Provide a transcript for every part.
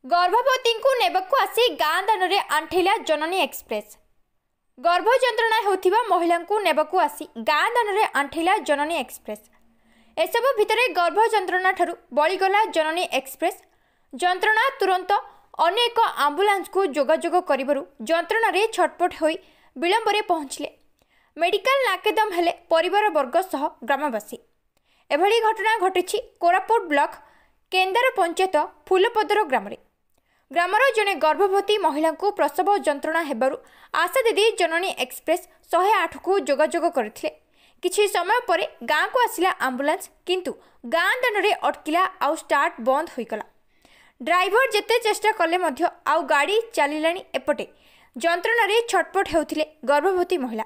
गर्भवती को नेबाकू आसी गाँ दान में आंठिला जननी एक्सप्रेस। गर्भ जंत्रणा होथिबा महिला को नेबाकू आसी गाँ दान में आंठिला जननी एक्सप्रेस। एसबु भितर गर्भ जंत्रणा ठारू बळीगला जननी एक्सप्रेस। जंत्रणा तुरंत अन्य एक आंबुलांस को जोगाजोग करिबारु जंत्रणा रे छटपट होई विलंबरे पहुंचले मेडिकल नाकेदम हेले परिवार वर्ग सह ग्रामवासी। एभली घटना घटिछि कोरापुट ब्लॉक केन्दार पंचायत फूलपदर ग्राम। ग्रामर जने गर्भवती महिला को प्रसव जंत्रणा हेबारु आशा दीदी जननी एक्सप्रेस 108 को जोगाजोग करथिले। किछि समय परे गाँ को आसिला आंबुलांस, किंतु गाँ दान रे अटकिला आउ स्टार्ट बंद होइकला। ड्राइवर जेते चेष्टा कले मध्य आउ गाड़ी चलिलानी। एपटे जंत्रणा रे छटपट हेउथिले गर्भवती महिला।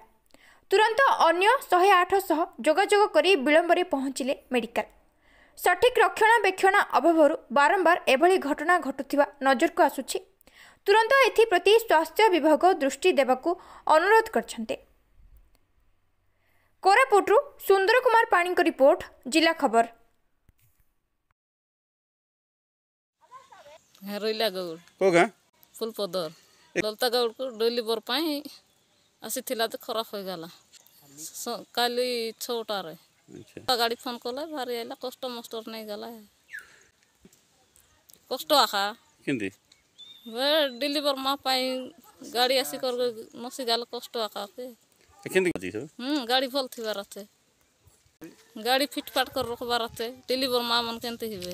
तुरंत अन्य 108 सह जोगाजोग करी विलंबरे पहुंचिले मेडिकल। सठिक रक्षणाबेक्षण अभाव बारंबार एभली घटना घटुथिबा नजर को आसुछि। तुरंत एथिप्रति स्वास्थ्य विभाग दृष्टि देबाकू अनुरोध करछन्ते। कोरापुटरू सुंदर कुमार पाणी को रिपोर्ट, जिला खबर। रोइला गौड़ को गाँ फुलपदर ललता गौड़ को डिलीवर पाई आसी थिला तो खराब हो गला काली 6टा रे। अच्छा गाड़ी फोन कला भारी आइला कष्ट मस्टर नहीं गला कष्ट आखा किंदी वे डिलीवर मा पाई गाड़ी आसी कर नसी गला कष्ट आखा के किंदी कथि छ गाड़ी भल थिबा रहते गाड़ी फिटफाट कर रखबा रहते डिलीवर मा मन केनते हिबे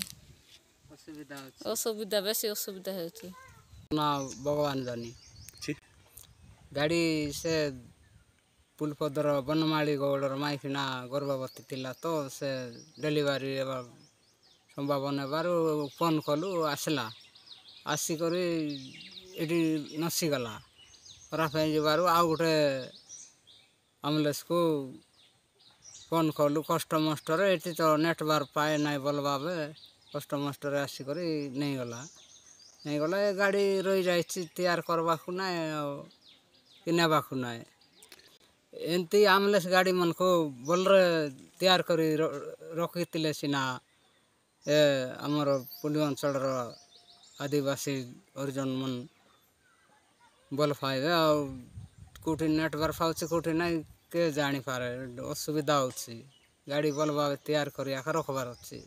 असुविधा बेसी असुविधा है ना भगवान जानी। गाड़ी से पुलपदर बनमाड़ी गौड़र माइकिना गर्भवती थिला तो से डेलीवरी संभावना बार फोन कलु आसला आसिक ये नसीगला खराब हो आउ गोटे एम्बुलेंस को फोन कलु कष्ट मस्टर ये तो नेटवर्क पाए ना भल भाव कष्ट मस्टर आसिक नहीं गला गाड़ी रही जाए तैयार करवा ना कि नेबाकू ना एमती एम्बुलेंस गाड़ी मन को बोलरे तैयार कर रखी सीना आमर पुली अंचल आदिवासी हरिजन मन बोल पाइबे आउटी नेटवर्क पाँच कौटी ना के जानी पारे असुविधा होची गाड़ी बोल भाव तैयार कर रखबार अच्छी।